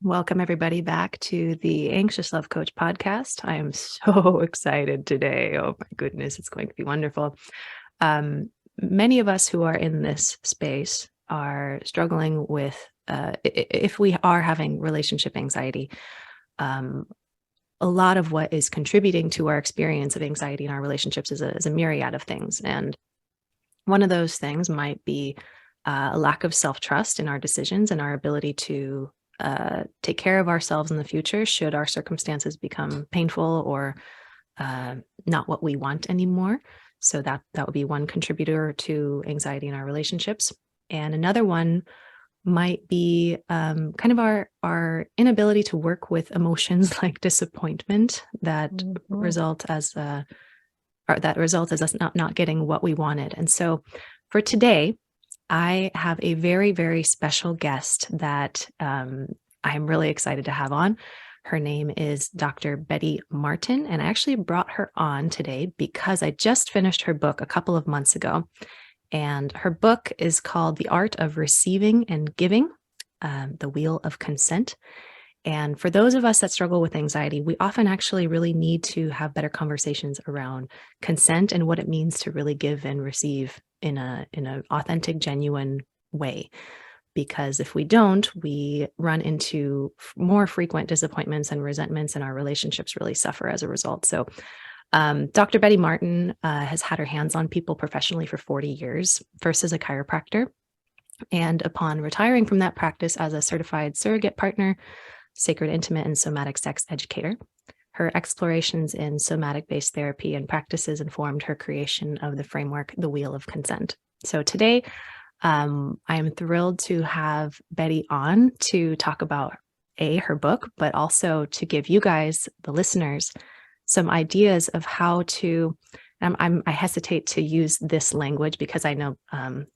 Welcome, everybody, back to the Anxious Love Coach podcast. I am so excited today. Oh, my goodness, it's going to be wonderful. Many of us who are in this space are struggling with, if we are having relationship anxiety, a lot of what is contributing to our experience of anxiety in our relationships is a myriad of things. And one of those things might be a lack of self-trust in our decisions and our ability to take care of ourselves in the future should our circumstances become painful or not what we want anymore. So that would be one contributor to anxiety in our relationships. And another one might be kind of our inability to work with emotions like disappointment that result as us not getting what we wanted. And so for today, I have a very, very special guest that I'm really excited to have on. Her name is Dr. Betty Martin, and I actually brought her on today because I just finished her book a couple of months ago. And her book is called The Art of Receiving and Giving, The Wheel of Consent. And for those of us that struggle with anxiety, we often actually really need to have better conversations around consent and what it means to really give and receive in an authentic, genuine way. Because if we don't, we run into more frequent disappointments and resentments, and our relationships really suffer as a result. So Dr. Betty Martin has had her hands on people professionally for 40 years, first as a chiropractor. And upon retiring from that practice as a certified surrogate partner, sacred, intimate, and somatic sex educator, her explorations in somatic-based therapy and practices informed her creation of the framework, The Wheel of Consent. So today, I am thrilled to have Betty on to talk about her book, but also to give you guys, the listeners, some ideas of how to. I hesitate to use this language because I know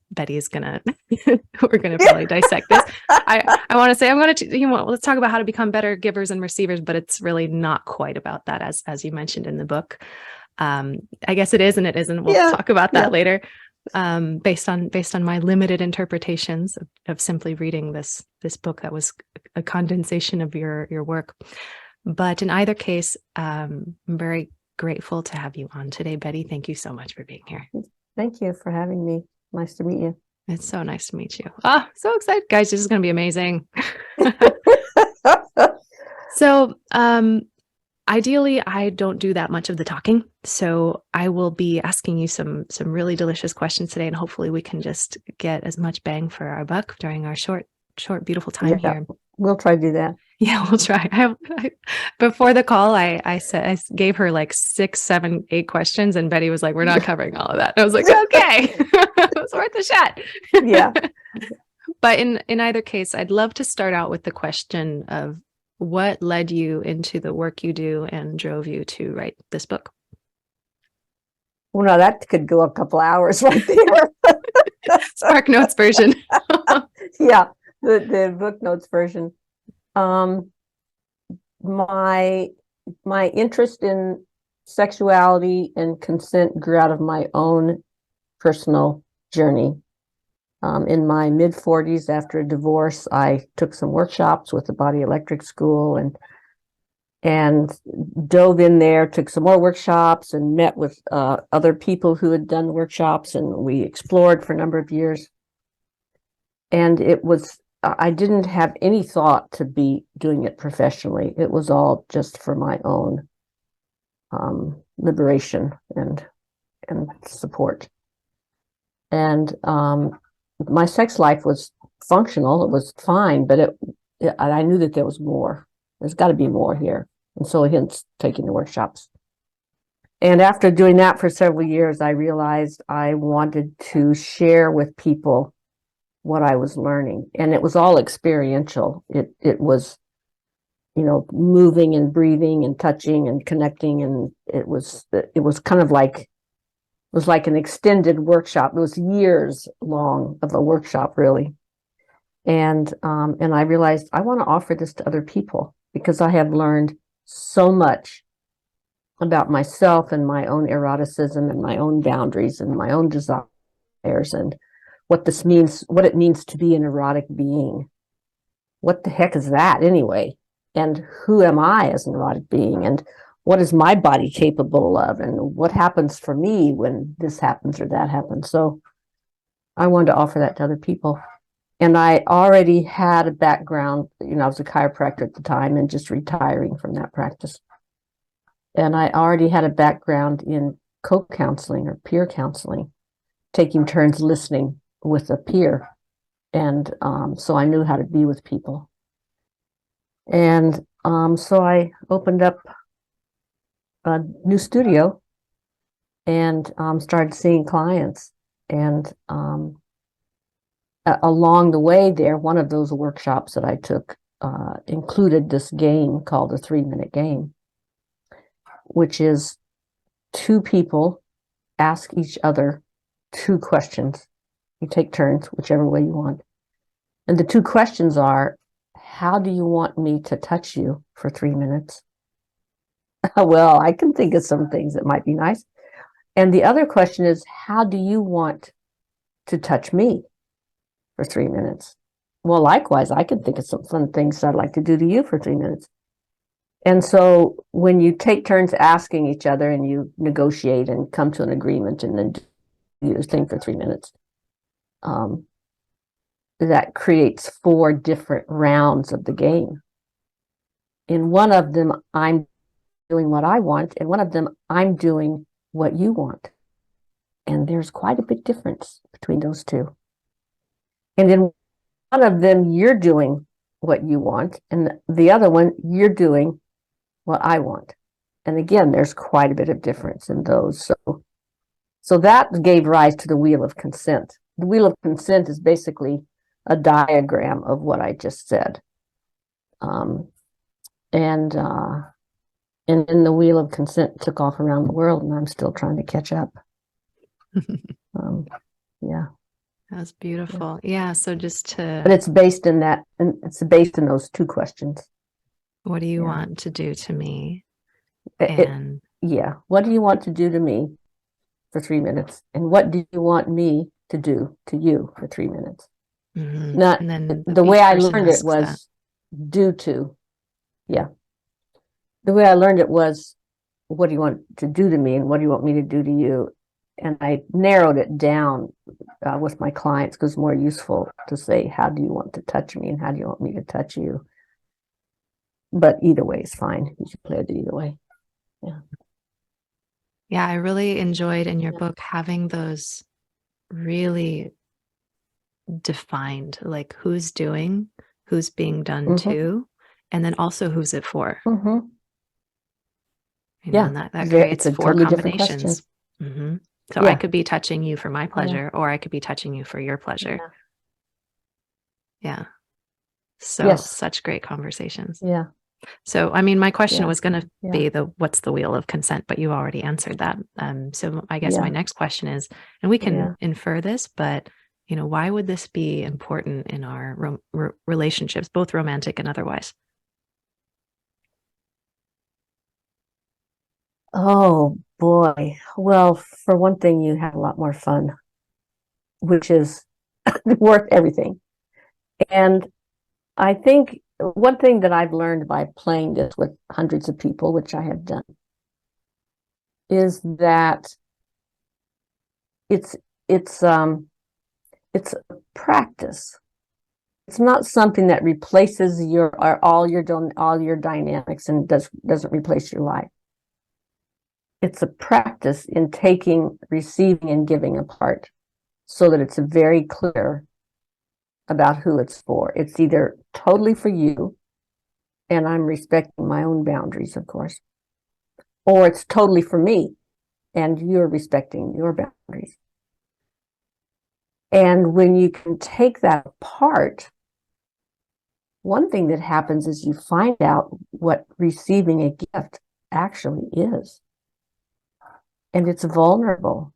Betty is gonna. We're gonna probably dissect this. I want to say let's talk about how to become better givers and receivers, but it's really not quite about that, as you mentioned in the book. I guess it is and it isn't. We'll talk about that later. Based on my limited interpretations of simply reading this book that was a condensation of your work. But in either case, I'm very grateful to have you on today, Betty. Thank you so much for being here. Thank you for having me. Nice to meet you. It's so nice to meet you. Oh, so excited, guys. This is going to be amazing. So, ideally, I don't do that much of the talking. So I will be asking you some really delicious questions today, and hopefully we can just get as much bang for our buck during our short, beautiful time here. We'll try to do that. Yeah, we'll try. Before the call, I gave her like 6, 7, 8 questions, and Betty was like, "We're not covering all of that." And I was like, "Okay, it's worth a shot." Yeah. But in either case, I'd love to start out with the question of what led you into the work you do and drove you to write this book. Well, now that could go a couple hours right there. Spark Notes version. Yeah, the book notes version. My interest in sexuality and consent grew out of my own personal journey. In my mid-40s, after a divorce, I took some workshops with the Body Electric School and dove in there, took some more workshops, and met with other people who had done workshops, and we explored for a number of years. And I didn't have any thought to be doing it professionally. It was all just for my own liberation and support. And my sex life was functional. It was fine, but I knew that there was more. There's got to be more here. And so hence taking the workshops. And after doing that for several years, I realized I wanted to share with people what I was learning. And it was all experiential. It was, moving and breathing and touching and connecting. And it was kind of like, it was like an extended workshop. It was years long of a workshop, really. And I realized I want to offer this to other people because I have learned so much about myself and my own eroticism and my own boundaries and my own desires and what it means to be an erotic being. what the heck is that anyway? And who am I as an erotic being? And what is my body capable of? And what happens for me when this happens or that happens? So I wanted to offer that to other people. And I already had a background, I was a chiropractor at the time and just retiring from that practice. And I already had a background in co-counseling or peer counseling, taking turns listening with a peer. And so I knew how to be with people. And so I opened up a new studio and started seeing clients. And along the way there, one of those workshops that I took included this game called the 3-minute game, which is 2 people ask each other 2 questions. You take turns, whichever way you want. And the 2 questions are, how do you want me to touch you for 3 minutes? Well, I can think of some things that might be nice. And the other question is, how do you want to touch me for 3 minutes? Well, likewise, I can think of some fun things I'd like to do to you for 3 minutes. And so when you take turns asking each other and you negotiate and come to an agreement and then do your thing for 3 minutes, that creates 4 different rounds of the game. In one of them, I'm doing what I want. In one of them, I'm doing what you want. And there's quite a big difference between those 2. And in one of them, you're doing what you want. And the other one, you're doing what I want. And again, there's quite a bit of difference in those. So that gave rise to the wheel of consent. The wheel of consent is basically a diagram of what I just said. And then the wheel of consent took off around the world, and I'm still trying to catch up. Yeah. That's beautiful. Yeah. So just to, but it's based in that, and it's based in those 2 questions. What do you want to do to me? What do you want to do to me for 3 minutes? And what do you want me to do to you for 3 minutes? Not, and then the way I learned it was due to, the way I learned it was, what do you want to do to me and what do you want me to do to you? And I narrowed it down with my clients because it's more useful to say, how do you want to touch me and how do you want me to touch you? But either way is fine. You should play it either way. Yeah. Yeah, I really enjoyed in your book having those really defined, like who's doing, who's being done to, and then also who's it for. And that creates 4 totally combinations. So I could be touching you for my pleasure, or I could be touching you for your pleasure. So such great conversations. So, I mean, my question was going to be what's the wheel of consent, but you already answered that. So I guess my next question is, and we can infer this, but why would this be important in our relationships, both romantic and otherwise? Oh boy. Well, for one thing, you have a lot more fun, which is worth everything. And I think one thing that I've learned by playing this with hundreds of people, which I have done, is that it's a practice. It's not something that replaces all your dynamics and doesn't replace your life. It's a practice in taking, receiving, and giving apart so that it's very clear about who it's for. It's either totally for you, and I'm respecting my own boundaries, of course, or it's totally for me, and you're respecting your boundaries. And when you can take that apart, one thing that happens is you find out what receiving a gift actually is. And it's vulnerable.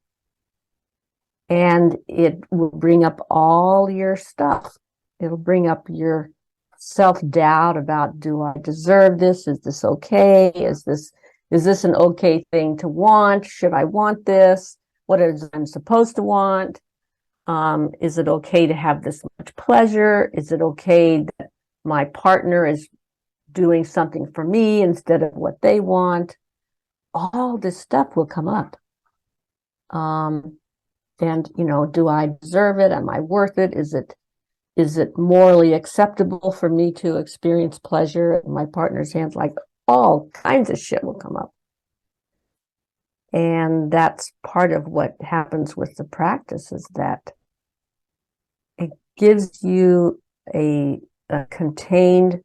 And it will bring up all your stuff. It'll bring up your self-doubt about, do I deserve this? Is this okay? Is this an okay thing to want? Should I want this? What is I'm supposed to want? Is it okay to have this much pleasure? Is it okay that my partner is doing something for me instead of what they want. All this stuff will come up. And, do I deserve it? Am I worth it? Is it morally acceptable for me to experience pleasure in my partner's hands? Like, all kinds of shit will come up. And that's part of what happens with the practice, is that it gives you a contained,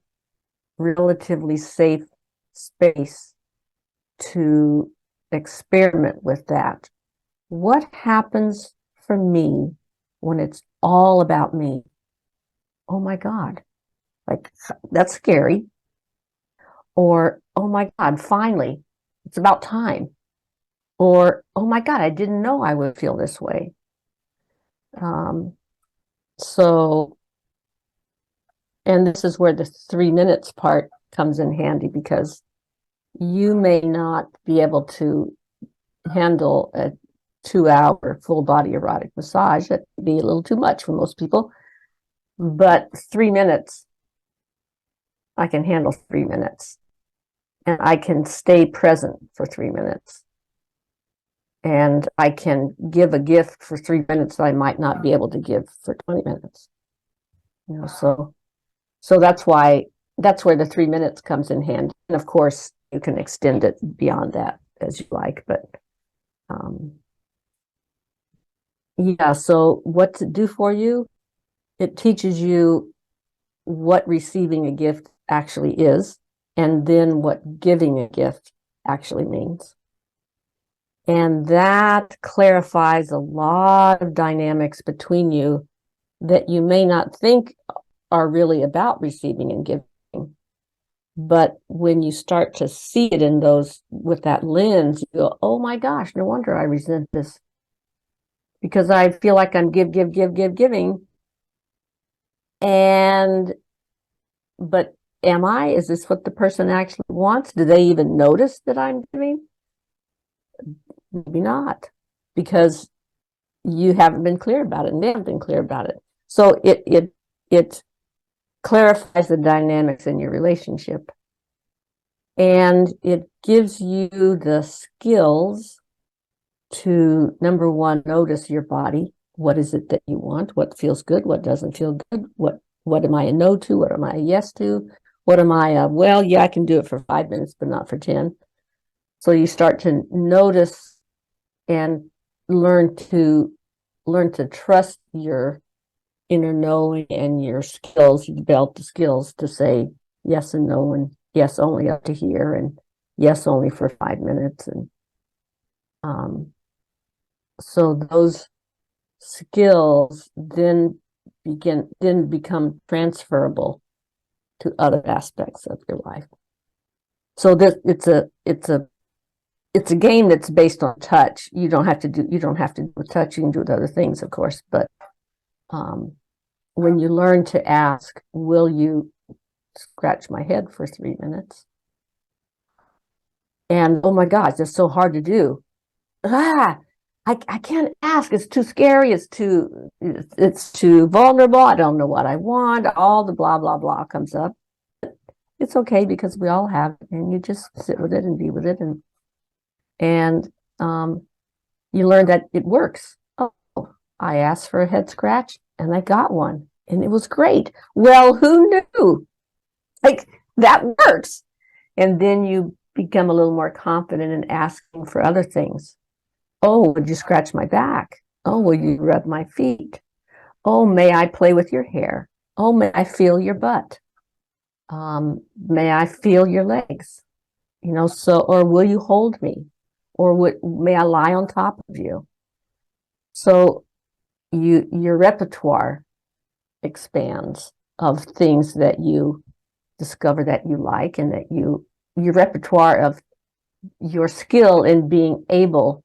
relatively safe space to experiment with that. What happens for me when it's all about me? Oh my God, like, that's scary. Or, oh my God, finally, it's about time. Or, oh my God, I didn't know I would feel this way. So, and this is where the 3 minutes part comes in handy, because you may not be able to handle a 2-hour full body erotic massage. That'd be a little too much for most people. But 3 minutes, I can handle 3 minutes. And I can stay present for 3 minutes. And I can give a gift for 3 minutes that I might not be able to give for 20 minutes. So that's where the 3 minutes comes in handy. And of course, you can extend it beyond that as you like. But yeah, so what to do for you? It teaches you what receiving a gift actually is, and then what giving a gift actually means. And that clarifies a lot of dynamics between you that you may not think are really about receiving and giving. But when you start to see it in those, with that lens, you go, oh my gosh, no wonder I resent this. Because I feel like I'm giving. But am I? Is this what the person actually wants? Do they even notice that I'm giving? Maybe not, because you haven't been clear about it, and they haven't been clear about it. So it clarifies the dynamics in your relationship, and it gives you the skills to, number one, notice your body. What is it that you want? What feels good? What doesn't feel good? What am I a no to? What am I a yes to? What am I well, yeah, I can do it for 5 minutes, but not for 10. So you start to notice and learn to trust your inner knowing and your skills. You develop the skills to say yes and no, and yes only up to here, and yes only for 5 minutes. And so those skills then become transferable to other aspects of your life. So this it's a game that's based on touch. You don't have to do with touch. You can do with other things, of course. But when you learn to ask, will you scratch my head for 3 minutes? And oh my gosh, that's so hard to do. I can't ask. It's too scary. It's too vulnerable. I don't know what I want. All the blah, blah, blah comes up. It's okay, because we all have it, and you just sit with it and be with it. And you learn that it works. Oh, I asked for a head scratch and I got one, and it was great. Well, who knew? Like, that works. And then you become a little more confident in asking for other things. Oh, would you scratch my back? Oh, will you rub my feet? Oh, may I play with your hair? Oh, may I feel your butt? May I feel your legs? Or will you hold me? Or may I lie on top of you? So your repertoire expands of things that you discover that you like, and that your repertoire of your skill in being able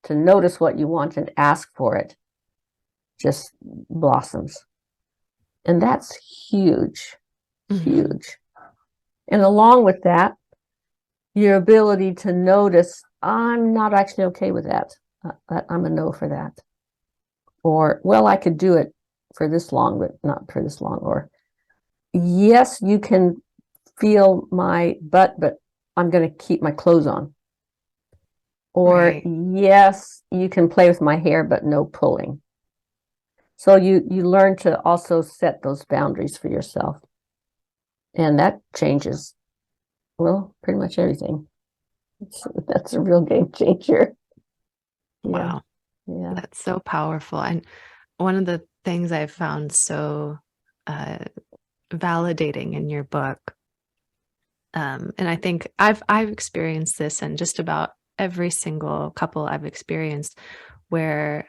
to notice what you want and ask for it just blossoms. And that's huge, huge. And along with that, your ability to notice, I'm not actually okay with that. I'm a no for that. Or, well, I could do it for this long, but not for this long. Or, yes, you can feel my butt, but I'm going to keep my clothes on. Or Right. yes, you can play with my hair, but no pulling. So you learn to also set those boundaries for yourself. And that changes, well, pretty much everything. That's a real game changer. Yeah. Wow. Yeah. That's so powerful. And one of the things I've found so uh, validating in your book, and I think I've experienced this in just about every single couple I've experienced, where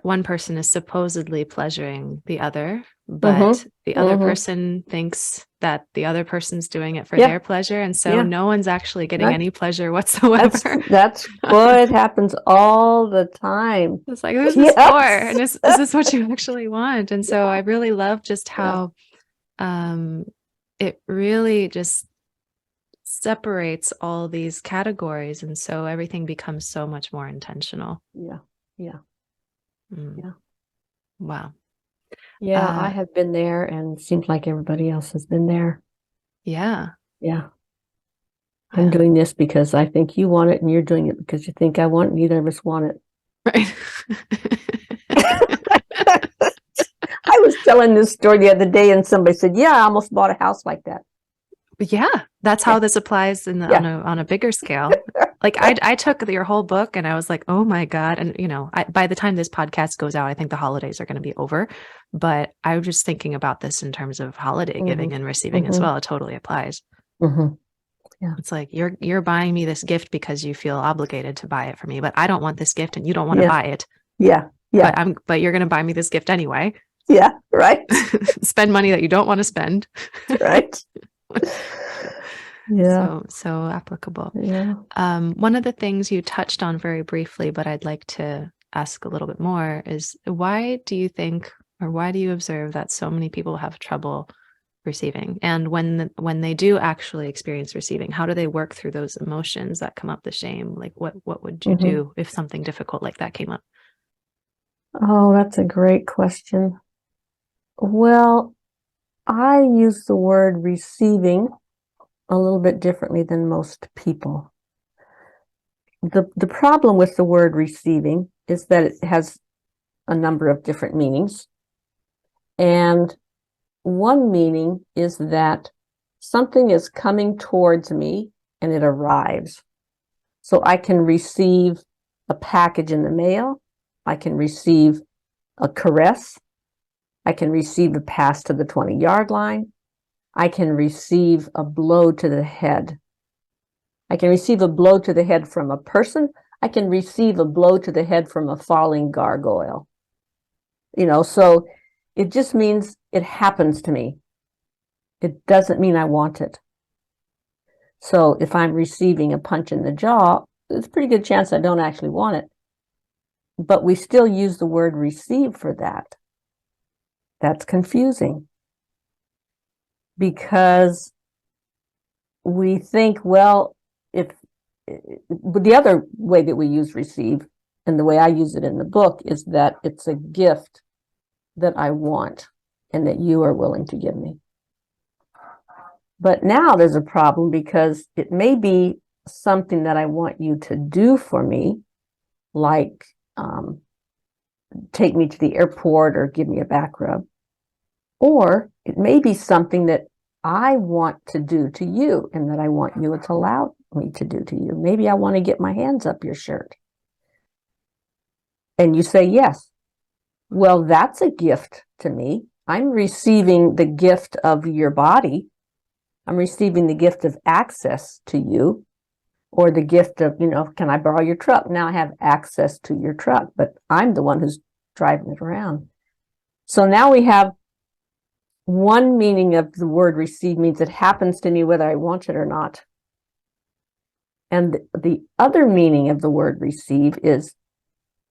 one person is supposedly pleasuring the other, but Mm-hmm. the other Mm-hmm. person thinks that the other person's doing it for Yeah. their pleasure, and so Yeah. no one's actually getting That, any pleasure whatsoever. that's boy, it happens all the time. It's like, who's this for? Yes. And is this what you actually want? And so I really love just Yeah. how um, it really just separates all these categories. And so everything becomes so much more intentional. Yeah. Yeah. Mm, Yeah. wow. Yeah. I have been there, and it seems like everybody else has been there. Yeah. Yeah. I'm Yeah. doing this because I think you want it, and you're doing it because you think I want it. Neither of us want it. Right. I was telling this story the other day, and somebody said, "Yeah, I almost bought a house like that." Yeah, that's how Yeah. this applies in Yeah. on a bigger scale. Like I took your whole book and I was like, oh my God. And by the time this podcast goes out, I think the holidays are going to be over. But I was just thinking about this in terms of holiday giving and receiving as Mm-hmm. well. It totally applies. Mm-hmm. Yeah. It's like you're buying me this gift because you feel obligated to buy it for me, but I don't want this gift and you don't want to Yeah. buy it. Yeah. Yeah. But you're going to buy me this gift anyway. Yeah. Right. Spend money that you don't want to spend. Right. Yeah. So applicable. Yeah. One of the things you touched on very briefly, but I'd like to ask a little bit more is why do you think, or why do you observe that so many people have trouble receiving? And when they do actually experience receiving, how do they work through those emotions that come up, the shame? Like what would you do if something difficult like that came up? Oh, that's a great question. Well, I use the word receiving a little bit differently than most people. The problem with the word receiving is that it has a number of different meanings. And one meaning is that something is coming towards me and it arrives. So I can receive a package in the mail. I can receive a caress. I can receive a pass to the 20-yard line. I can receive a blow to the head. I can receive a blow to the head from a person. I can receive a blow to the head from a falling gargoyle. So it just means it happens to me. It doesn't mean I want it. So if I'm receiving a punch in the jaw, it's a pretty good chance I don't actually want it. But we still use the word receive for that. That's confusing. Because we think, well, but the other way that we use receive, and the way I use it in the book, is that it's a gift that I want and that you are willing to give me. But now there's a problem because it may be something that I want you to do for me, like take me to the airport or give me a back rub. Or it may be something that I want to do to you and that I want you to allow me to do to you. Maybe I want to get my hands up your shirt. And you say yes. Well, that's a gift to me. I'm receiving the gift of your body. I'm receiving the gift of access to you, or the gift of, can I borrow your truck? Now I have access to your truck, but I'm the one who's driving it around. So now we have one meaning of the word receive means it happens to me whether I want it or not. And the other meaning of the word receive is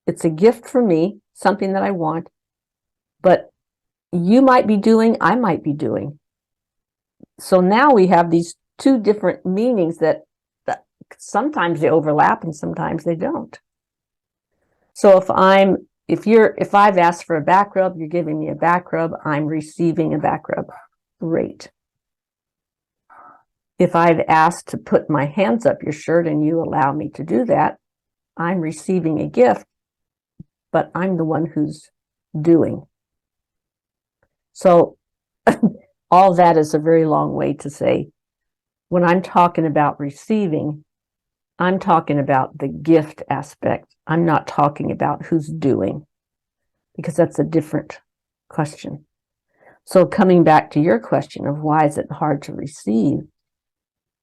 it's a gift for me, something that I want, but you might be doing, I might be doing. So now we have these two different meanings that sometimes they overlap and sometimes they don't. So if I've asked for a back rub, you're giving me a back rub, I'm receiving a back rub. great. If I've asked to put my hands up your shirt and you allow me to do that, I'm receiving a gift, but I'm the one who's doing. So all that is a very long way to say, when I'm talking about receiving, I'm talking about the gift aspect. I'm not talking about who's doing, because that's a different question. So coming back to your question of why is it hard to receive,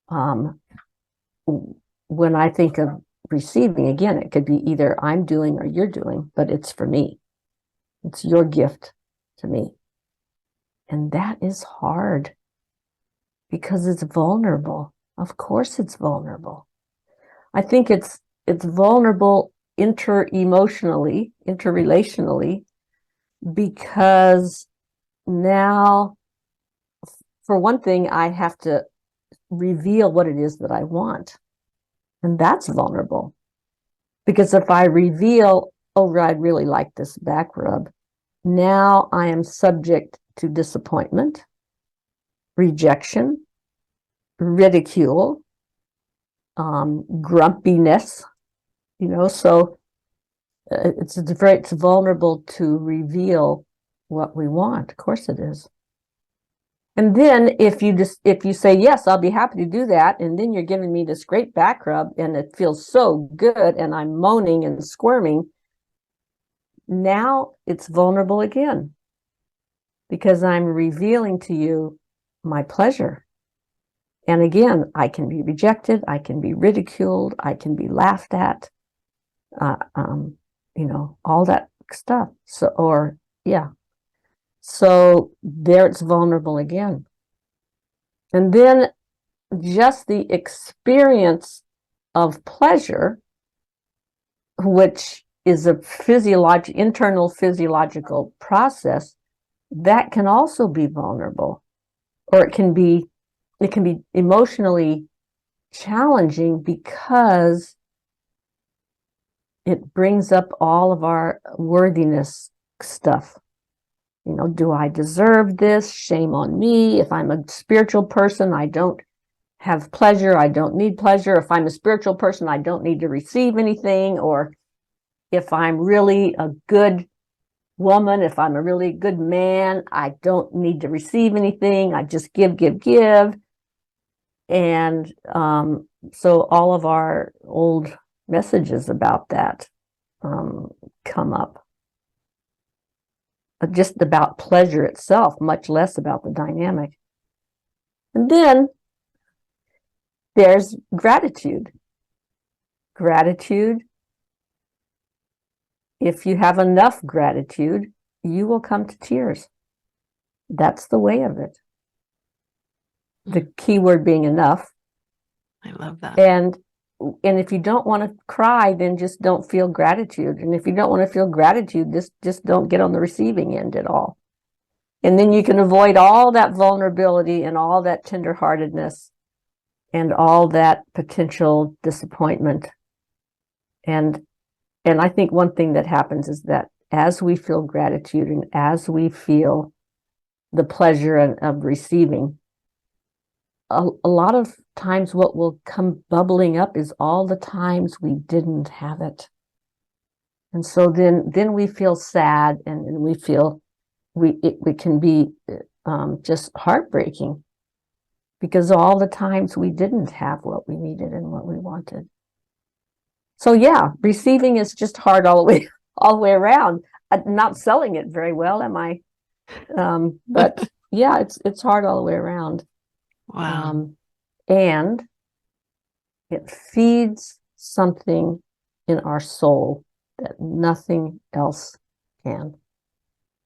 when I think of receiving, again, it could be either I'm doing or you're doing, but it's for me. It's your gift to me. And that is hard because it's vulnerable. Of course it's vulnerable. I think it's vulnerable inter-emotionally, interrelationally, because now, for one thing, I have to reveal what it is that I want. And that's vulnerable. Because if I reveal, oh, I'd really like this back rub, now I am subject to disappointment, rejection, ridicule, grumpiness, so it's vulnerable to reveal what we want. Of course it is. And then if you say, yes, I'll be happy to do that, and then you're giving me this great back rub and it feels so good and I'm moaning and squirming, now it's vulnerable again, because I'm revealing to you my pleasure. And again, I can be rejected, I can be ridiculed, I can be laughed at, all that stuff. So there it's vulnerable again. And then just the experience of pleasure, which is a internal physiological process, that can also be vulnerable, or it can be emotionally challenging because it brings up all of our worthiness stuff. Do I deserve this? Shame on me. If I'm a spiritual person, I don't have pleasure. I don't need pleasure. If I'm a spiritual person, I don't need to receive anything. Or if I'm really a good woman, if I'm a really good man, I don't need to receive anything. I just give. And so all of our old messages about that come up. Just about pleasure itself, much less about the dynamic. And then there's gratitude. Gratitude, if you have enough gratitude, you will come to tears. That's the way of it. The key word being enough. I love that. And if you don't want to cry, then just don't feel gratitude. And if you don't want to feel gratitude, just don't get on the receiving end at all. And then you can avoid all that vulnerability and all that tenderheartedness and all that potential disappointment. And I think one thing that happens is that as we feel gratitude and as we feel the pleasure of receiving, a lot of times what will come bubbling up is all the times we didn't have it. And so then we feel sad, and we feel we can be just heartbreaking, because all the times we didn't have what we needed and what we wanted. So yeah, receiving is just hard all the way around. I'm not selling it very well, am I? But yeah, it's hard all the way around. Wow. And it feeds something in our soul that nothing else can.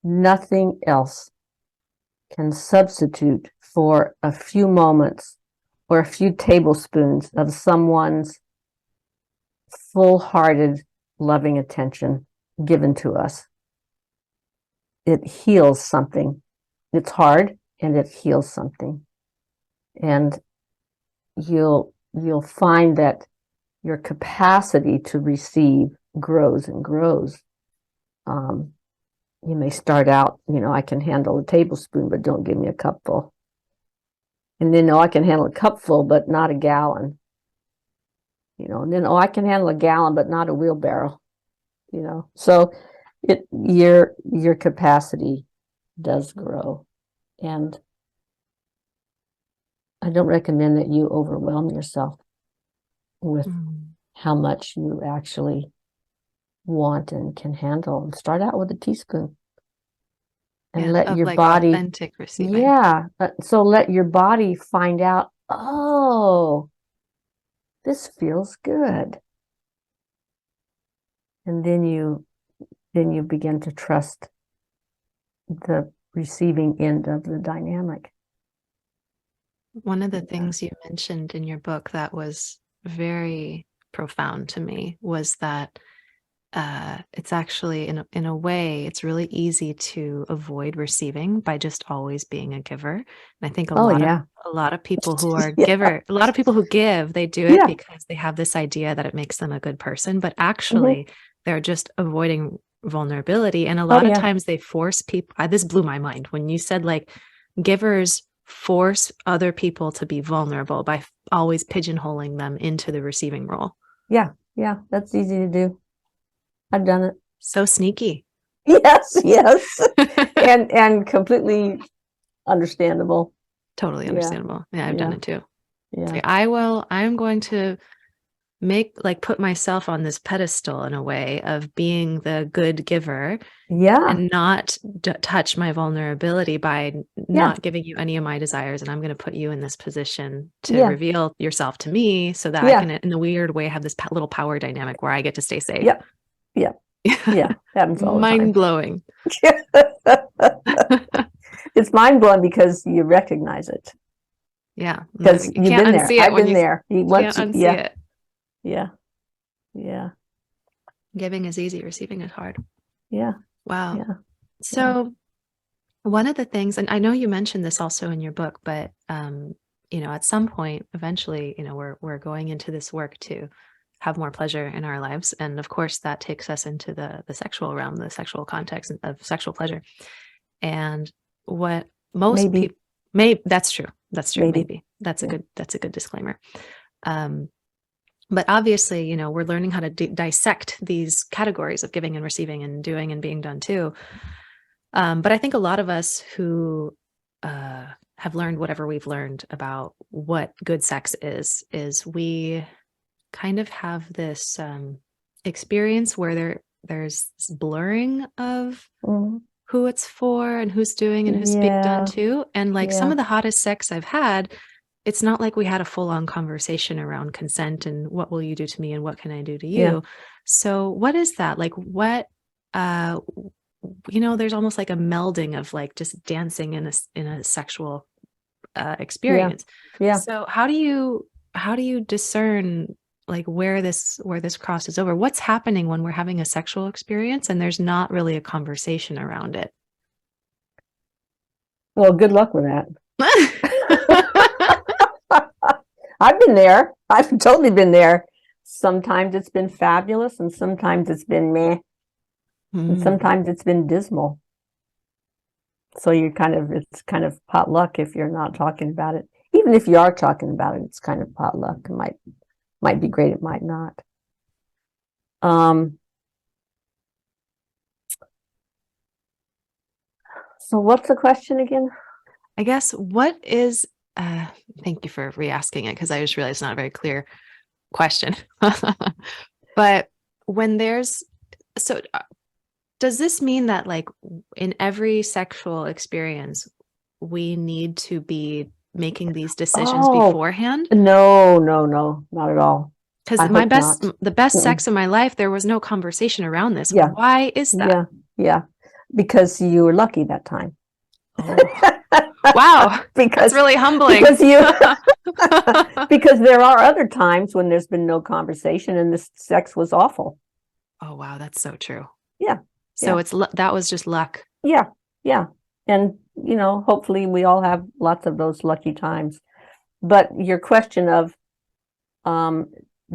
Nothing else can substitute for a few moments or a few tablespoons of someone's full-hearted, loving attention given to us. It heals something. It's hard, and it heals something. And you'll find that your capacity to receive grows and grows. You may start out, I can handle a tablespoon, but don't give me a cupful. And then, oh, I can handle a cupful, but not a gallon. And then, oh, I can handle a gallon, but not a wheelbarrow. So your capacity does grow. And I don't recommend that you overwhelm yourself with how much you actually want and can handle. And start out with a teaspoon and let your body, authentic receiving. So let your body find out, oh, this feels good. And then you begin to trust the receiving end of the dynamic. One of the things you mentioned in your book that was very profound to me was that it's actually in a way it's really easy to avoid receiving by just always being a giver. And I think a lot of people who are a lot of people who give, they do it because they have this idea that it makes them a good person, but actually they're just avoiding vulnerability. And a lot of times they force people. This blew my mind when you said like givers force other people to be vulnerable by always pigeonholing them into the receiving role. Yeah, that's easy to do. I've done it. So sneaky. Yes. and completely understandable. Totally understandable. Yeah, I've done it too. Yeah. Like, I'm going to put myself on this pedestal in a way of being the good giver. And not touch my vulnerability by not giving you any of my desires. And I'm going to put you in this position to reveal yourself to me so that I can, in a weird way, have this little power dynamic where I get to stay safe. Yeah. Happens all the time. Mind-blowing. It's mind-blowing because you recognize it. Yeah. Because you've been there. I've been there. You can't unsee it. Yeah. Giving is easy. Receiving is hard. Yeah. Wow. Yeah. So one of the things, and I know you mentioned this also in your book, but at some point, eventually, we're going into this work to have more pleasure in our lives. And of course, that takes us into the sexual realm, the sexual context of sexual pleasure. And what most people that's true. Maybe. That's a good disclaimer. But obviously, we're learning how to dissect these categories of giving and receiving and doing and being done too. But I think a lot of us who have learned whatever we've learned about what good sex is we kind of have this experience where there's this blurring of who it's for and who's doing and who's being done to. And some of the hottest sex I've had, it's not like we had a full-on conversation around consent and what will you do to me and what can I do to you. So what is that? Like what, there's almost like a melding of like just dancing in a sexual experience. So how do you discern like where this crosses over? What's happening when we're having a sexual experience and there's not really a conversation around it? Well, good luck with that. I've been there. I've totally been there. Sometimes it's been fabulous and sometimes it's been meh. And sometimes it's been dismal. So it's kind of potluck if you're not talking about it. Even if you are talking about it, it's kind of potluck. It might be great, it might not. So what's the question again? I guess what is thank you for re-asking it because I just realized it's not a very clear question. But when does this mean that like in every sexual experience we need to be making these decisions beforehand? No, not at all. Because the best sex of my life, there was no conversation around this. Why is that? Yeah. Because you were lucky that time. Wow. That's really humbling. Because there are other times when there's been no conversation and the sex was awful. Oh, wow. That's so true. Yeah. So that was just luck. Yeah. And, hopefully we all have lots of those lucky times. But your question of,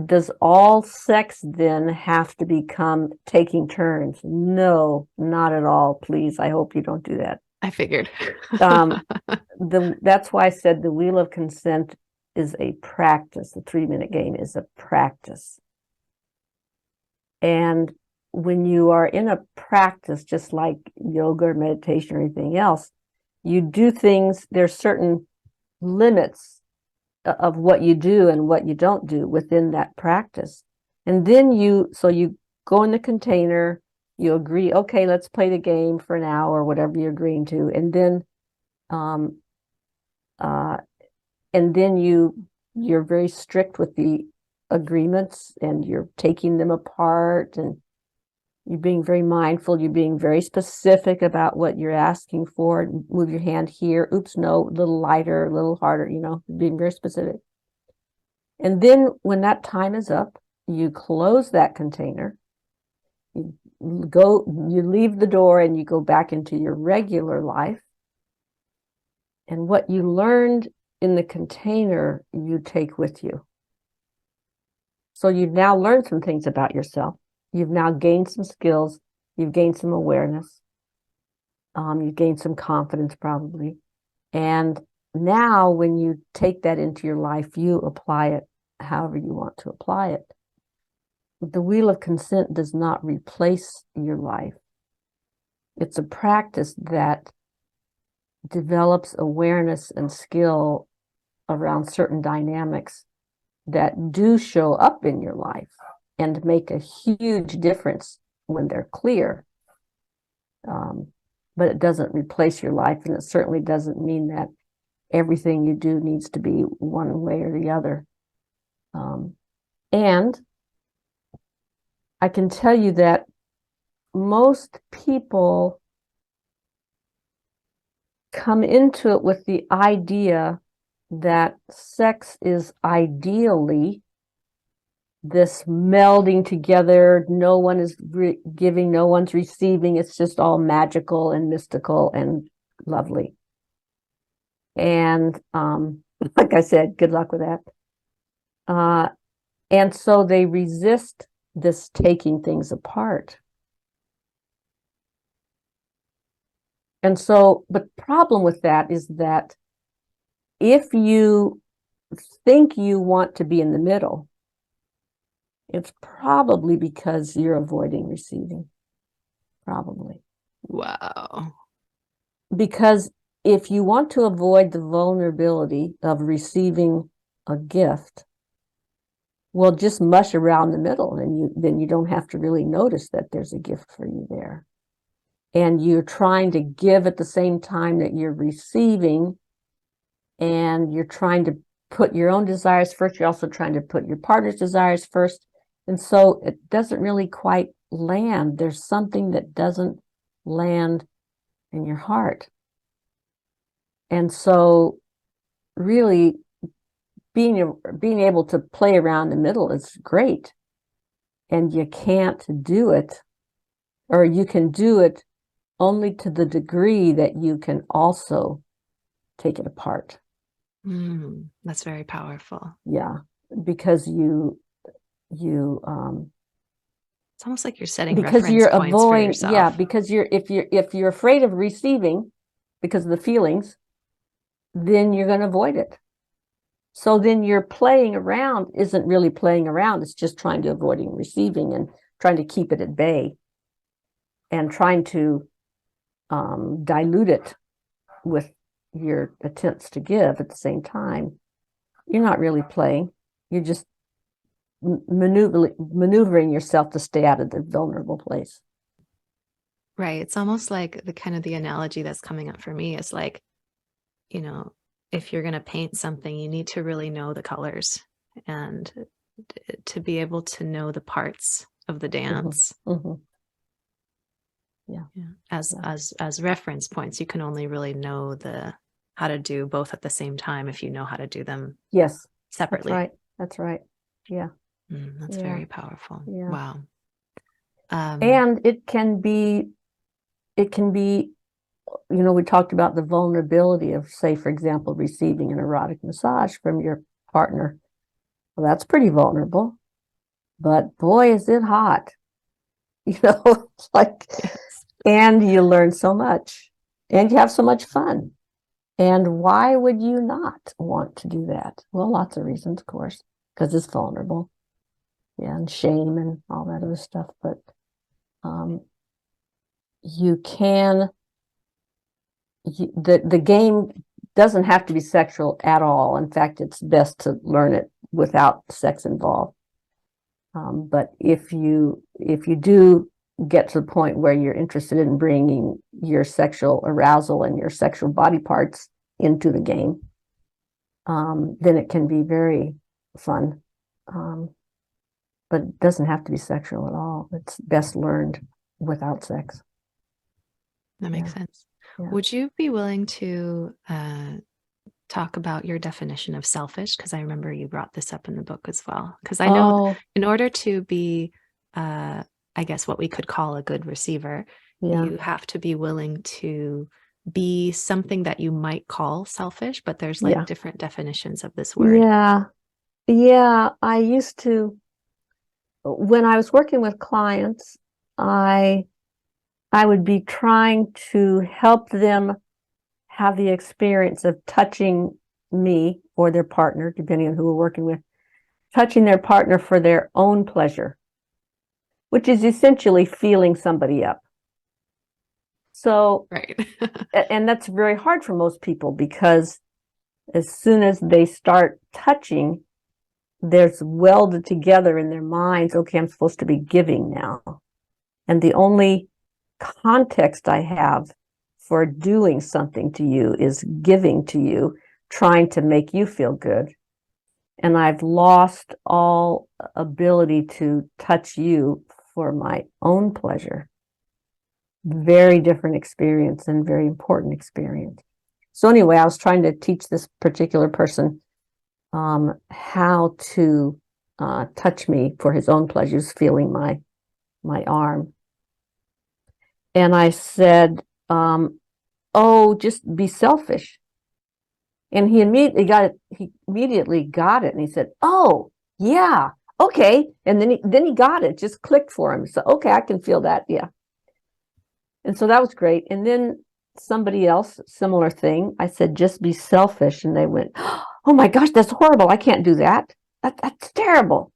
does all sex then have to become taking turns? No, not at all. Please. I hope you don't do that. I figured. That's why I said the wheel of consent is a practice. The 3-minute game is a practice. And when you are in a practice, just like yoga or meditation or anything else, you do things, there's certain limits of what you do and what you don't do within that practice. And then you go in the container, you agree, okay, let's play the game for an hour, whatever you're agreeing to. And then you're very strict with the agreements, and you're taking them apart, and you're being very mindful, you're being very specific about what you're asking for. Move your hand here, oops, no, a little lighter, a little harder, being very specific. And then when that time is up, you close that container, you leave the door, and you go back into your regular life. And what you learned in the container, you take with you. So you've now learned some things about yourself. You've now gained some skills. You've gained some awareness. You've gained some confidence, probably. And now when you take that into your life, you apply it however you want to apply it. The wheel of consent does not replace your life. It's a practice that develops awareness and skill around certain dynamics that do show up in your life and make a huge difference when they're clear. But it doesn't replace your life, and it certainly doesn't mean that everything you do needs to be one way or the other. And I can tell you that most people come into it with the idea that sex is ideally this melding together. No one is giving, no one's receiving. It's just all magical and mystical and lovely. And like I said, good luck with that. And so they resist this taking things apart. And so, but the problem with that is that if you think you want to be in the middle, it's probably because you're avoiding receiving. Probably. Wow. Because if you want to avoid the vulnerability of receiving a gift, well, just mush around the middle, and then you don't have to really notice that there's a gift for you there. And you're trying to give at the same time that you're receiving, and you're trying to put your own desires first. You're also trying to put your partner's desires first. And so it doesn't really quite land. There's something that doesn't land in your heart. And so really being able to play around the middle is great. And you can't do it, or you can do it only to the degree that you can also take it apart. That's very powerful. Yeah, because it's almost like you're setting because reference you're points avoiding, for yourself. yeah, because if you're afraid of receiving because of the feelings, then you're going to avoid it. So then your playing around isn't really playing around. It's just trying to avoiding receiving and trying to keep it at bay, and trying to dilute it with your attempts to give at the same time. You're not really playing. You're just maneuvering yourself to stay out of the vulnerable place. Right. It's almost like the analogy that's coming up for me is like, if you're going to paint something, you need to really know the colors and to be able to know the parts of the dance. Mm-hmm. Yeah. As reference points, you can only really know how to do both at the same time if you know how to do them. Yes. Separately. That's right. Yeah. That's very powerful. Yeah. Wow. And it can be, we talked about the vulnerability of, say, for example, receiving an erotic massage from your partner. Well, that's pretty vulnerable, but boy, is it hot. It's like, and you learn so much, and you have so much fun. And why would you not want to do that? Well, lots of reasons, of course, because it's vulnerable. Yeah, and shame and all that other stuff. But you can, the game doesn't have to be sexual at all. In fact, it's best to learn it without sex involved. But if you do get to the point where you're interested in bringing your sexual arousal and your sexual body parts into the game, then it can be very fun. But it doesn't have to be sexual at all. It's best learned without sex. That makes sense. Yeah. Would you be willing to talk about your definition of selfish? Because I remember you brought this up in the book as well. Because I know in order to be, I guess, what we could call a good receiver, you have to be willing to be something that you might call selfish, but there's like different definitions of this word. Yeah. I used to, when I was working with clients, I would be trying to help them have the experience of touching me or their partner, depending on who we're working with, touching their partner for their own pleasure, which is essentially feeling somebody up. So, right. And that's very hard for most people, because as soon as they start touching, there's welded together in their minds, okay, I'm supposed to be giving now. And the only context I have for doing something to you is giving to you, trying to make you feel good. And I've lost all ability to touch you for my own pleasure. Very different experience and very important experience. So anyway, I was trying to teach this particular person how to touch me for his own pleasures, feeling my arm. And I said, oh, just be selfish. And he immediately got it. And he said, oh, yeah, okay. And then he got it, just clicked for him. So, okay, I can feel that. Yeah. And so that was great. And then somebody else, similar thing. I said, just be selfish. And they went, oh my gosh, that's horrible. I can't do that. That's terrible.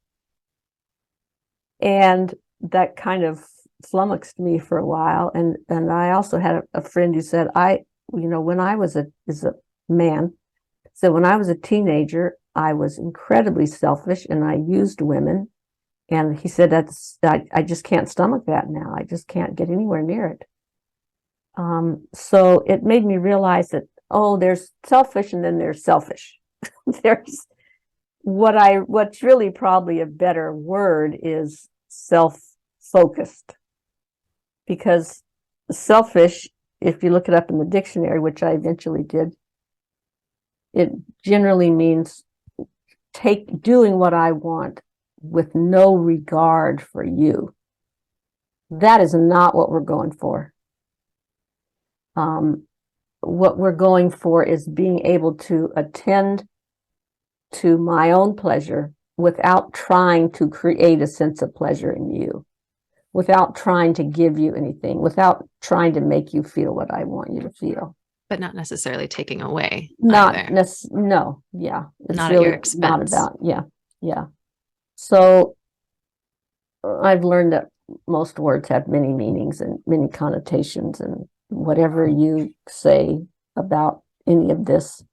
And that kind of flummoxed me for a while. And I also had a friend who said, when I was a man, so when I was a teenager, I was incredibly selfish and I used women. And he said, I just can't stomach that now. I just can't get anywhere near it. So it made me realize that, there's selfish and then there's selfish. There's what's really probably a better word is self-focused. Because selfish, if you look it up in the dictionary, which I eventually did, it generally means doing what I want with no regard for you. That is not what we're going for. What we're going for is being able to attend to my own pleasure without trying to create a sense of pleasure in you, without trying to give you anything, without trying to make you feel what I want you to feel. But not necessarily taking away. No, it's not really at your expense. Not about, yeah. So I've learned that most words have many meanings and many connotations, and whatever you say about any of this,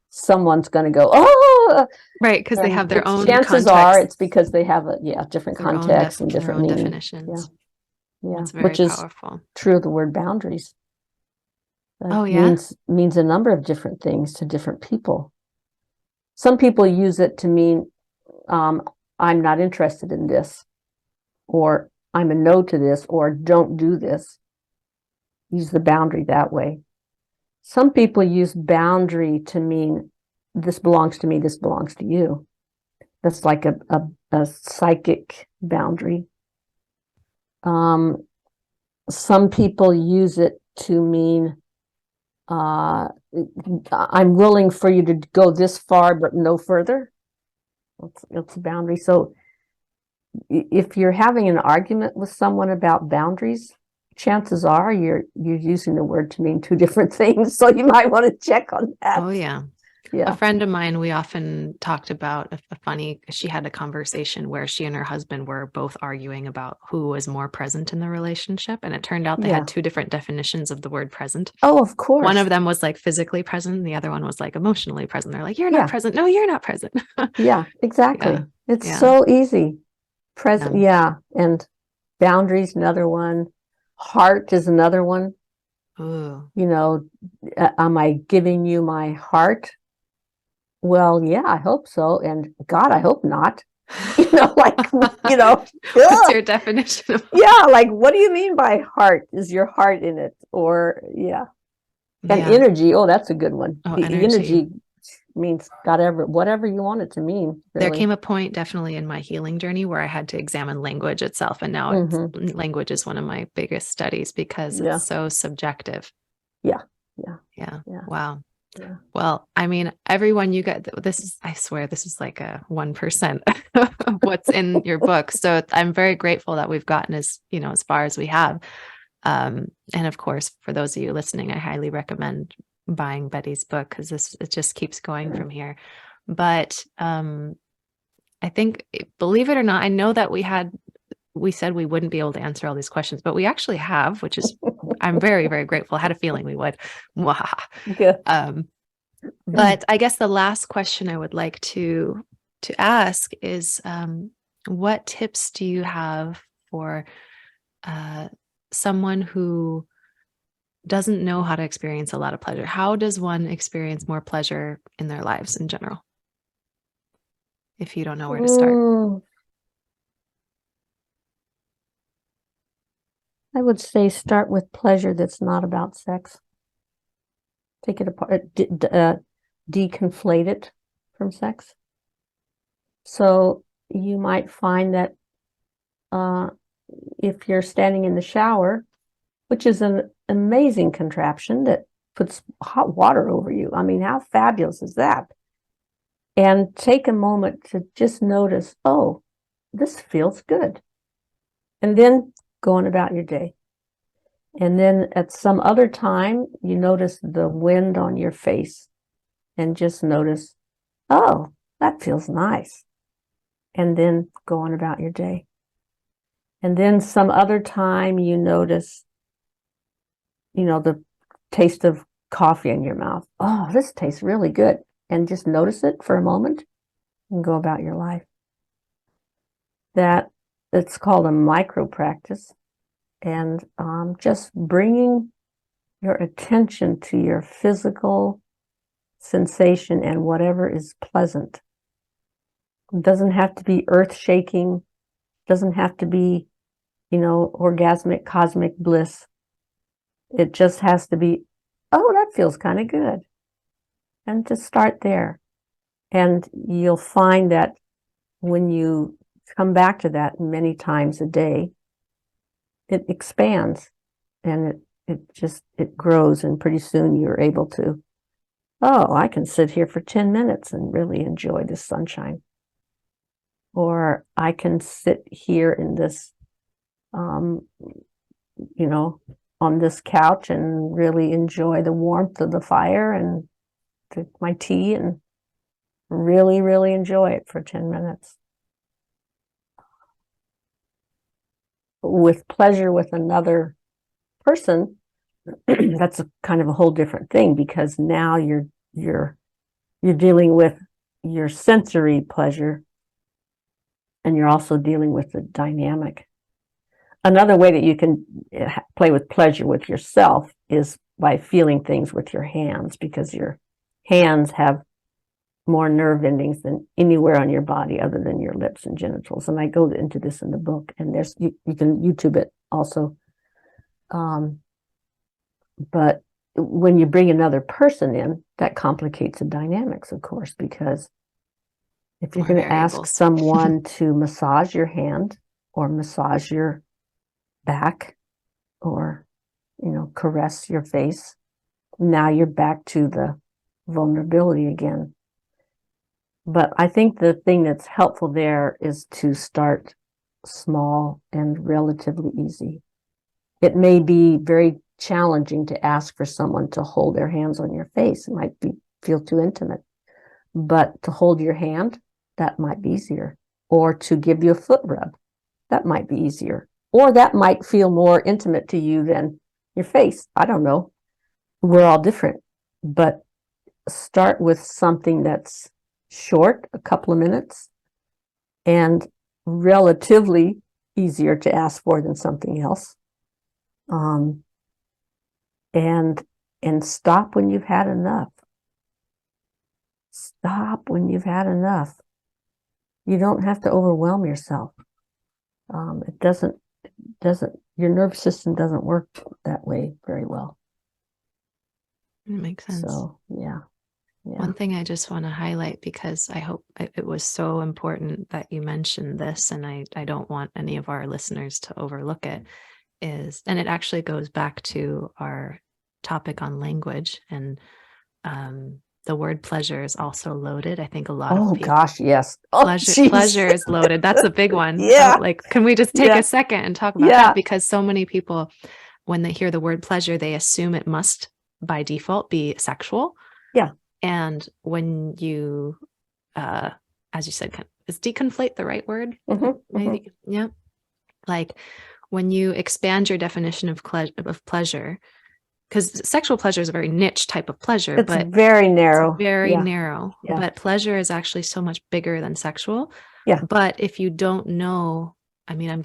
someone's going to go, oh, right, because they have their own chances are it's because they have a different context and different meaning. Definitions. Yeah, that's very powerful. Is true of the word boundaries. That means a number of different things to different people. Some people use it to mean I'm not interested in this, or I'm a no to this, or don't do this. Use the boundary that way. Some people use boundary to mean this belongs to me, this belongs to you. That's like a psychic boundary. Some people use it to mean I'm willing for you to go this far, but no further. It's a boundary. So if you're having an argument with someone about boundaries, chances are you're using the word to mean two different things. So you might want to check on that. Oh, yeah. Yeah. A friend of mine, we often talked about she had a conversation where she and her husband were both arguing about who was more present in the relationship. And it turned out they Yeah. had two different definitions of the word present. Oh, of course. One of them was like physically present. The other one was like emotionally present. They're like, you're Yeah. not present. No, you're not present. Yeah, exactly. Yeah. It's Yeah. so easy. Present. Yeah. Yeah. And boundaries, another one. Heart is another one. Ooh. You know, am I giving you my heart? Well, yeah, I hope so. And God, I hope not. You know, like, you know, What's your definition of yeah, like, what do you mean by heart? Is your heart in it? Or, yeah. And Yeah. energy. Oh, that's a good one. Oh, The energy. energy means whatever you want it to mean. There Really. came a point definitely in my healing journey where I had to examine language itself. And now language is one of my biggest studies because Yeah. it's so subjective. Yeah. Yeah. Yeah. Yeah. Wow. Yeah. Well, I mean, everyone you got this is, I swear, this is like a 1% of what's in your book. So I'm very grateful that we've gotten as far as we have. And of course, for those of you listening, I highly recommend buying Betty's book because it just keeps going from here. But I think, believe it or not, I know that we said we wouldn't be able to answer all these questions, but we actually have, which is, I'm very, very grateful. I had a feeling we would. Good. But I guess the last question I would like to ask is, what tips do you have for someone who doesn't know how to experience a lot of pleasure? How does one experience more pleasure in their lives in general? If you don't know where to start. I would say start with pleasure that's not about sex. Take it apart, deconflate it from sex. So you might find that if you're standing in the shower, which is an amazing contraption that puts hot water over you. I mean, how fabulous is that? And take a moment to just notice, oh, this feels good. And then go on about your day. And then at some other time, you notice the wind on your face and just notice, oh, that feels nice. And then go on about your day. And then some other time you notice, the taste of coffee in your mouth. Oh, this tastes really good. And just notice it for a moment and go about your life. It's called a micro practice. And just bringing your attention to your physical sensation and whatever is pleasant. It doesn't have to be earth-shaking. Doesn't have to be, orgasmic, cosmic bliss. It just has to be, oh, that feels kind of good. And to start there. And you'll find that when you come back to that many times a day, it expands and it grows. And pretty soon you're able to, oh, I can sit here for 10 minutes and really enjoy the sunshine. Or I can sit here in this, on this couch and really enjoy the warmth of the fire and drink my tea and really, really enjoy it for 10 minutes. With pleasure with another person, that's kind of a whole different thing, because now you're dealing with your sensory pleasure and you're also dealing with the dynamic. Another way that you can play with pleasure with yourself is by feeling things with your hands, because your hands have more nerve endings than anywhere on your body other than your lips and genitals. And I go into this in the book, and you can YouTube it also. But when you bring another person in, that complicates the dynamics, of course, because if you're going to ask someone to massage your hand or massage your back or, caress your face, now you're back to the vulnerability again. But I think the thing that's helpful there is to start small and relatively easy. It may be very challenging to ask for someone to hold their hands on your face. It might feel too intimate. But to hold your hand, that might be easier. Or to give you a foot rub, that might be easier. Or that might feel more intimate to you than your face. I don't know. We're all different. But start with something that's short, a couple of minutes, and relatively easier to ask for than something else. And stop when you've had enough. Stop when you've had enough. You don't have to overwhelm yourself. It doesn't, your nervous system doesn't work that way very well. It makes sense. So, yeah. One thing I just want to highlight, because I hope it was so important that you mentioned this, and I don't want any of our listeners to overlook it, is, and it actually goes back to our topic on language, and the word pleasure is also loaded. I think a lot of people. Gosh, yes. Pleasure is loaded. That's a big one. Yeah. Like, can we just take a second and talk about that? Because so many people, when they hear the word pleasure, they assume it must by default be sexual. Yeah. And when you, as you said, is deconflate the right word? Maybe. Yeah. Like, when you expand your definition of pleasure, because sexual pleasure is a very niche type of pleasure, it's very narrow. It's very narrow. Yeah. But pleasure is actually so much bigger than sexual. Yeah. But if you don't know, I mean, I'm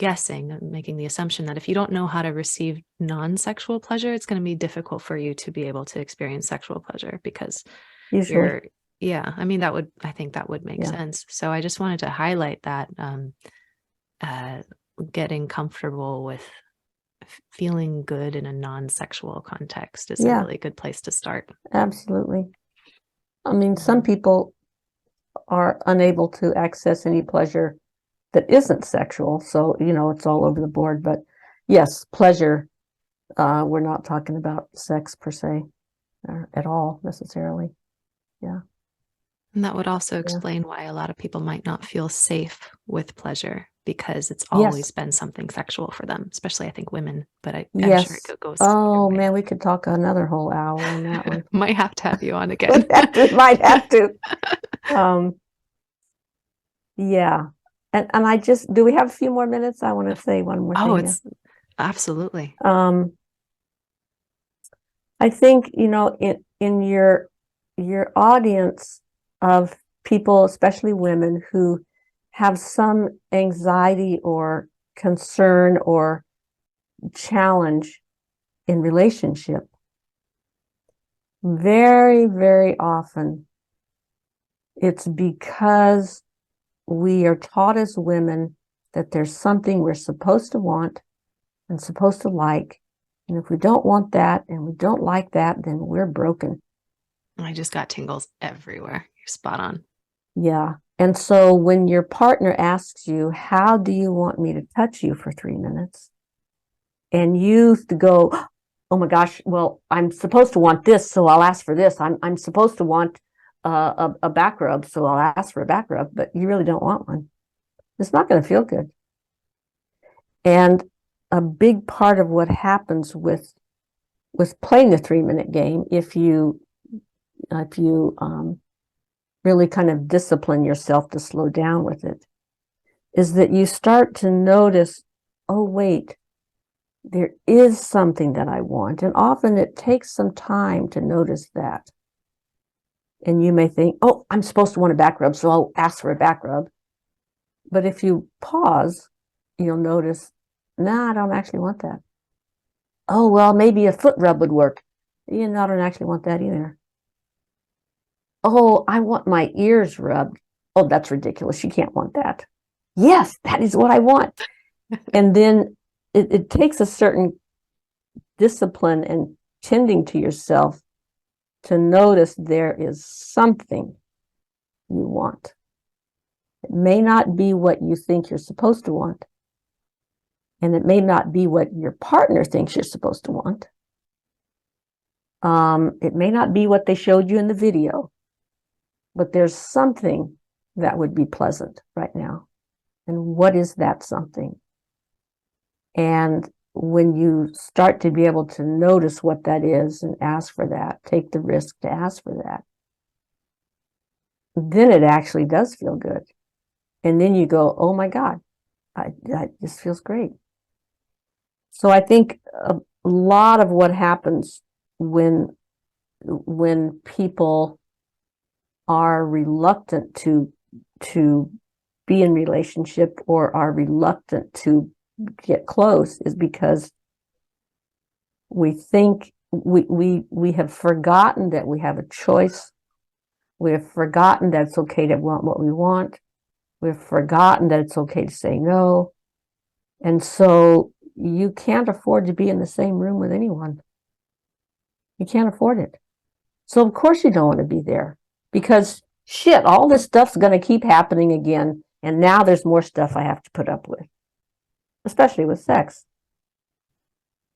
making the assumption that if you don't know how to receive non-sexual pleasure, it's going to be difficult for you to be able to experience sexual pleasure, because usually, I think that would make sense. So I just wanted to highlight that getting comfortable with feeling good in a non-sexual context is a really good place to start. Absolutely. I mean, some people are unable to access any pleasure that isn't sexual. So, it's all over the board. But yes, pleasure, we're not talking about sex per se at all necessarily. Yeah. And that would also explain why a lot of people might not feel safe with pleasure, because it's always been something sexual for them, especially I think women, but I'm sure it goes. Oh man, we could talk another whole hour on that one. Might have to have you on again. Might have to. Yeah. And I do we have a few more minutes? I want to say one more thing. Oh, it's absolutely. I think, in your audience of people, especially women, who have some anxiety or concern or challenge in relationship, very, very often it's because we are taught as women that there's something we're supposed to want and supposed to like. And if we don't want that and we don't like that, then we're broken. I just got tingles everywhere. You're spot on. Yeah. And so when your partner asks you, how do you want me to touch you for 3 minutes? And you go, oh my gosh, well, I'm supposed to want this, so I'll ask for this. I'm supposed to want a back rub, so I'll ask for a back rub, but you really don't want one. It's not going to feel good. And a big part of what happens with playing the 3-minute game, if you really kind of discipline yourself to slow down with it, is that you start to notice, oh wait, there is something that I want. And often it takes some time to notice that. And you may think, oh, I'm supposed to want a back rub, so I'll ask for a back rub. But if you pause, you'll notice, no, I don't actually want that. Oh, well, maybe a foot rub would work. I don't actually want that either. Oh, I want my ears rubbed. Oh, that's ridiculous. You can't want that. Yes, that is what I want. And then it takes a certain discipline and tending to yourself to notice there is something you want. It may not be what you think you're supposed to want. And it may not be what your partner thinks you're supposed to want. It may not be what they showed you in the video. But there's something that would be pleasant right now. And what is that something? And when you start to be able to notice what that is and ask for that, take the risk to ask for that, then it actually does feel good. And then you go, oh my God, this feels great. So I think a lot of what happens when people are reluctant to be in relationship or are reluctant to get close is because we think we have forgotten that we have a choice. We have forgotten that it's okay to want what we want. We've forgotten that it's okay to say no. And so you can't afford to be in the same room with anyone. You can't afford it. So of course you don't want to be there because shit, all this stuff's going to keep happening again. And now there's more stuff I have to put up with, especially with sex.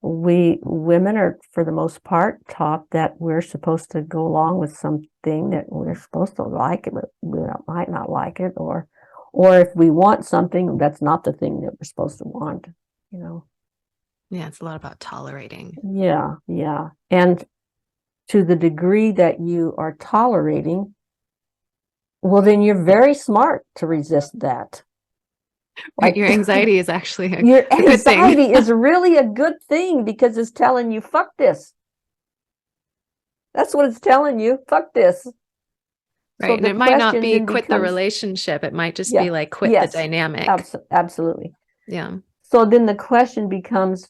We women are, for the most part, taught that we're supposed to go along with something that we're supposed to like, but we might not like it, or if we want something, that's not the thing that we're supposed to want, you know. Yeah, it's a lot about tolerating. Yeah, yeah. And to the degree that you are tolerating, well, then you're very smart to resist that. Like, your anxiety is actually your a good thing. anxiety is really a good thing because it's telling you, fuck this. That's what it's telling you. Fuck this. Right. So and the it might not question be then quit the becomes, relationship. It might just yeah, be like quit the yes, dynamic. absolutely. Yeah. So then the question becomes,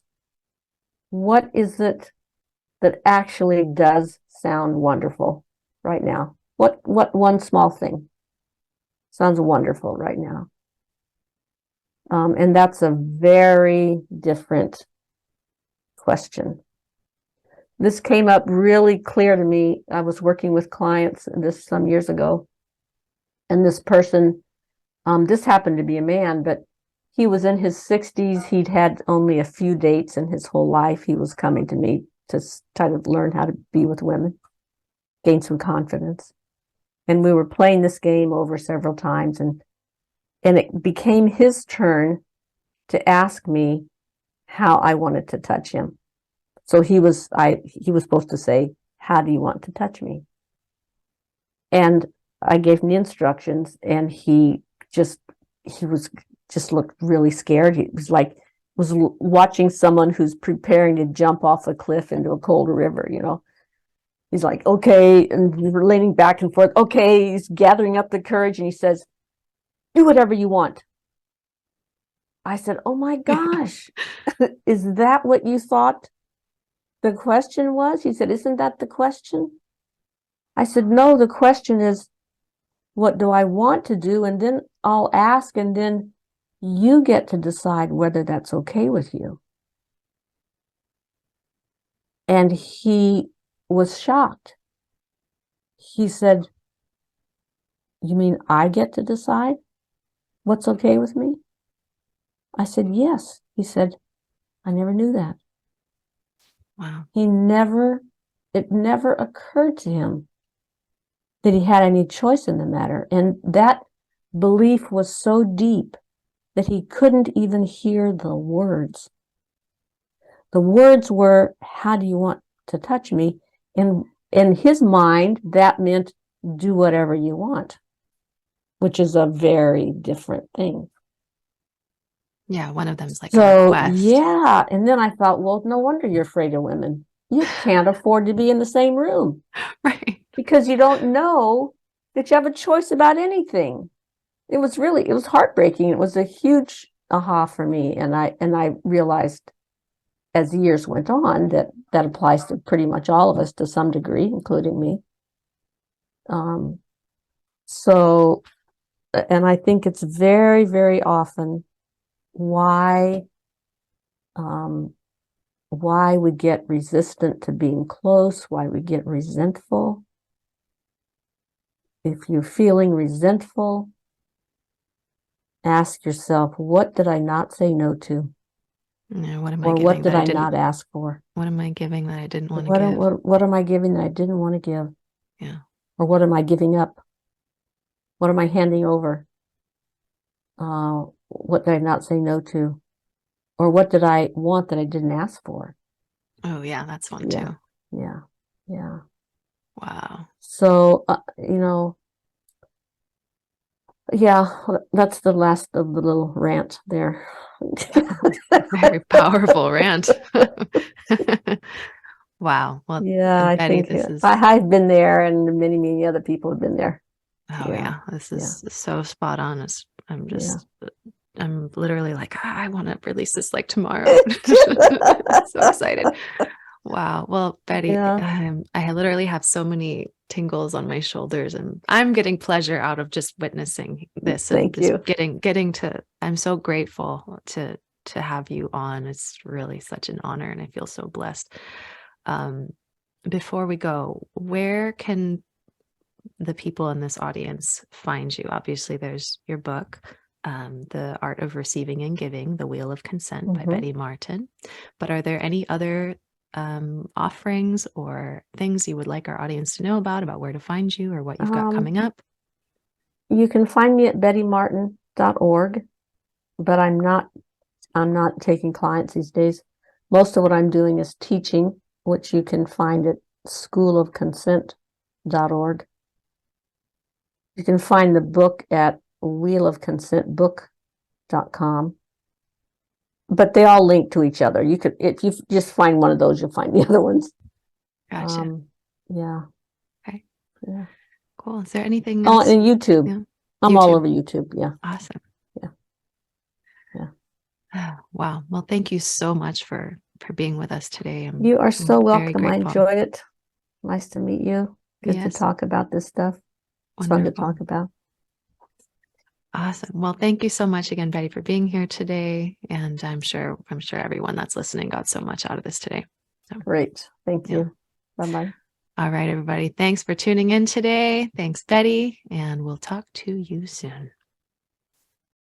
what is it that actually does sound wonderful right now? What one small thing sounds wonderful right now? And that's a very different question. This came up really clear to me. I was working with clients this some years ago, and this person, this happened to be a man, but he was in his 60s. He'd had only a few dates in his whole life. He was coming to me to try to learn how to be with women, gain some confidence. And we were playing this game over several times, and it became his turn to ask me how I wanted to touch him. So he was supposed to say, how do you want to touch me? And I gave him the instructions, and he looked really scared. He was like, watching someone who's preparing to jump off a cliff into a cold river, you know. He's like, okay, and we're leaning back and forth. Okay, he's gathering up the courage, and he says, do whatever you want. I said, oh my gosh, is that what you thought the question was? He said, isn't that the question? I said, no, the question is, what do I want to do? And then I'll ask, and then you get to decide whether that's okay with you. And he was shocked. He said, you mean I get to decide what's okay with me? I said, yes. He said, I never knew that. Wow. It never occurred to him that he had any choice in the matter. And that belief was so deep that he couldn't even hear the words. The words were, how do you want to touch me? And in his mind, that meant do whatever you want, which is a very different thing. Yeah, one of them is like a request. Yeah. And then I thought, well, no wonder you're afraid of women. You can't afford to be in the same room. Right. Because you don't know that you have a choice about anything. It was heartbreaking. It was a huge aha for me. And I realized as the years went on that applies to pretty much all of us to some degree, including me. So, and I think it's very, very often why we get resistant to being close, why we get resentful. If you're feeling resentful, ask yourself, what did I not say no to? Yeah, what am or what did I not ask for? What am I giving that I didn't want to give? What am I giving that I didn't want to give? Yeah. Or what am I giving up? What am I handing over? What did I not say no to? Or what did I want that I didn't ask for? Oh, yeah, that's one Yeah. too. Yeah. Yeah. Wow. So, yeah, that's the last of the little rant there. Very powerful rant. Wow. Well, Yeah, I Betty, think this is, I've been there, and many other people have been there. oh Yeah. yeah, this Yeah. is so spot on. I'm Yeah. just, I'm literally like, I want to release this like tomorrow. So excited. Wow. Well, Betty, Yeah. I literally have so many tingles on my shoulders, and I'm getting pleasure out of just witnessing this and Thank just you. getting to, I'm so grateful to have you on. It's really such an honor, and I feel so blessed. Um, before we go, where can the people in this audience find you? Obviously, there's your book, The Art of Receiving and Giving, The Wheel of Consent by Betty Martin. But are there any other offerings or things you would like our audience to know about where to find you or what you've got coming up? You can find me at bettymartin.org, but I'm not taking clients these days. Most of what I'm doing is teaching, which you can find at schoolofconsent.org. You can find the book at wheelofconsentbook.com. But they all link to each other. You could, if you just find one of those, you'll find the other ones. Gotcha. Yeah. Okay. Yeah. Cool. Is there anything Oh, else? and YouTube. Yeah. I'm all YouTube. over YouTube. Yeah. Awesome. Yeah. Yeah. Wow. Well, thank you so much for being with us today. You are so very welcome. I grateful. enjoyed it. Nice to meet you. Good to Yes. talk about this stuff. It's fun to talk about. Awesome. Well, thank you so much again, Betty, for being here today. And I'm sure everyone that's listening got so much out of this today. So, Great. Thank you. Bye-bye. All right, everybody. Thanks for tuning in today. Thanks, Betty. And we'll talk to you soon.